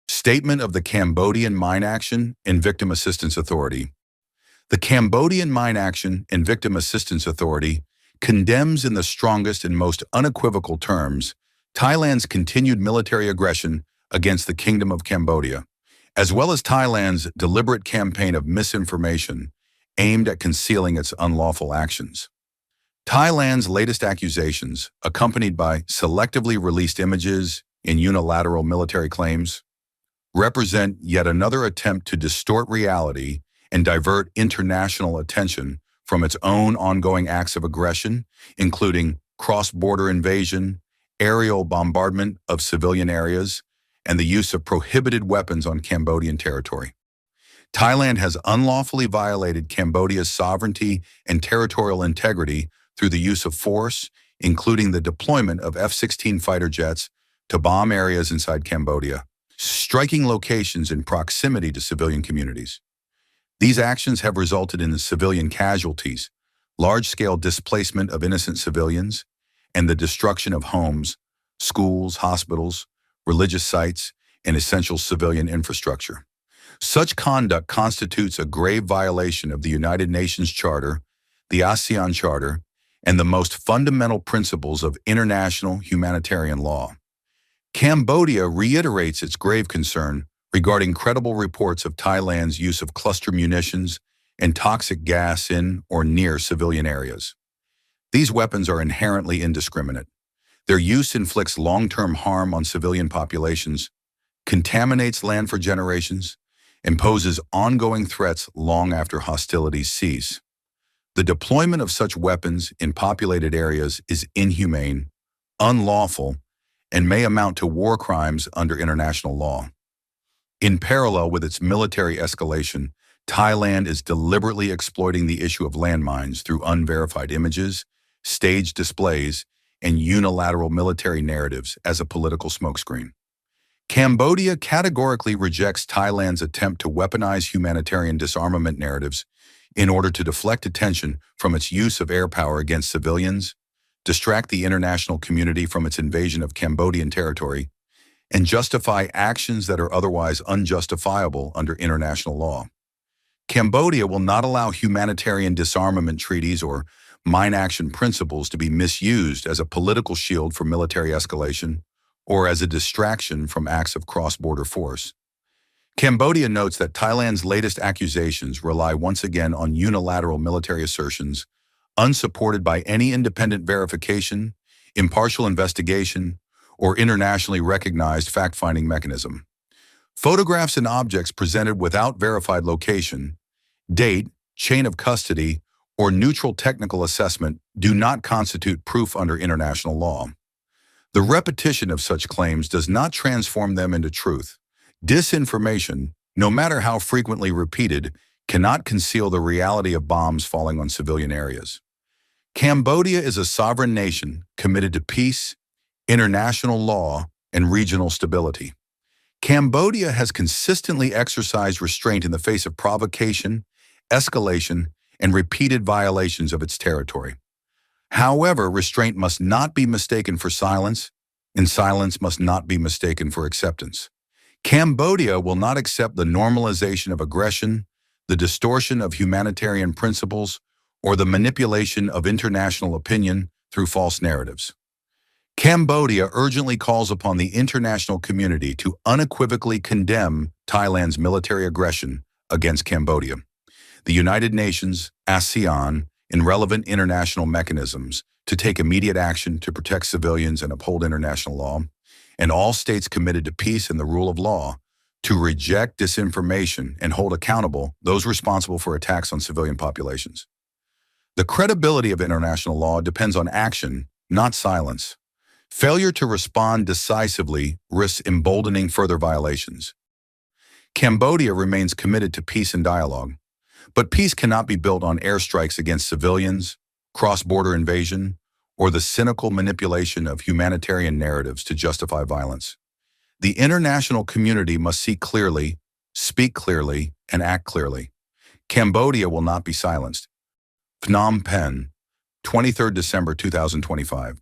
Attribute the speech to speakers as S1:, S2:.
S1: Statement of the Cambodian Mine Action and Victim Assistance Authority. The Cambodian Mine Action and Victim Assistance Authority condemns in the strongest and most unequivocal terms Thailand's continued military aggression against the Kingdom of Cambodia, as well as Thailand's deliberate campaign of misinformation aimed at concealing its unlawful actions. Thailand's latest accusations, accompanied by selectively released images and unilateral military claims, represent yet another attempt to distort reality and divert international attention from its own ongoing acts of aggression, including cross-border invasion, aerial bombardment of civilian areas, and the use of prohibited weapons on Cambodian territory. Thailand has unlawfully violated Cambodia's sovereignty and territorial integrity through the use of force, including the deployment of F-16 fighter jets to bomb areas inside Cambodia, striking locations in proximity to civilian communities. These actions have resulted in the civilian casualties, large-scale displacement of innocent civilians, and the destruction of homes, schools, hospitals, religious sites, and essential civilian infrastructure. Such conduct constitutes a grave violation of the United Nations Charter, the ASEAN Charter, and the most fundamental principles of international humanitarian law. Cambodia reiterates its grave concern regarding credible reports of Thailand's use of cluster munitions and toxic gas in or near civilian areas. These weapons are inherently indiscriminate. Their use inflicts long-term harm on civilian populations, contaminates land for generations, and poses ongoing threats long after hostilities cease. The deployment of such weapons in populated areas is inhumane, unlawful, and may amount to war crimes under international law. In parallel with its military escalation, Thailand is deliberately exploiting the issue of landmines through unverified images, staged displays, and unilateral military narratives as a political smokescreen. Cambodia categorically rejects Thailand's attempt to weaponize humanitarian disarmament narratives in order to deflect attention from its use of air power against civilians, distract the international community from its invasion of Cambodian territory, and justify actions that are otherwise unjustifiable under international law. Cambodia will not allow humanitarian disarmament treaties or mine action principles to be misused as a political shield for military escalation or as a distraction from acts of cross-border force. Cambodia notes that Thailand's latest accusations rely once again on unilateral military assertions, unsupported by any independent verification, impartial investigation, or internationally recognized fact-finding mechanism. Photographs and objects presented without verified location, date, chain of custody, or neutral technical assessment do not constitute proof under international law. The repetition of such claims does not transform them into truth. Disinformation, no matter how frequently repeated, cannot conceal the reality of bombs falling on civilian areas. Cambodia is a sovereign nation committed to peace, international law, and regional stability. Cambodia has consistently exercised restraint in the face of provocation, escalation, and repeated violations of its territory. However, restraint must not be mistaken for silence, and silence must not be mistaken for acceptance. Cambodia will not accept the normalization of aggression, the distortion of humanitarian principles, or the manipulation of international opinion through false narratives. Cambodia urgently calls upon the international community to unequivocally condemn Thailand's military aggression against Cambodia. The United Nations, ASEAN, and relevant international mechanisms to take immediate action to protect civilians and uphold international law, and all states committed to peace and the rule of law to reject disinformation and hold accountable those responsible for attacks on civilian populations. The credibility of international law depends on action, not silence. Failure to respond decisively risks emboldening further violations. Cambodia remains committed to peace and dialogue, but peace cannot be built on airstrikes against civilians, cross-border invasion, or the cynical manipulation of humanitarian narratives to justify violence. The international community must see clearly, speak clearly, and act clearly. Cambodia will not be silenced. Phnom Penh, 23 December 2025.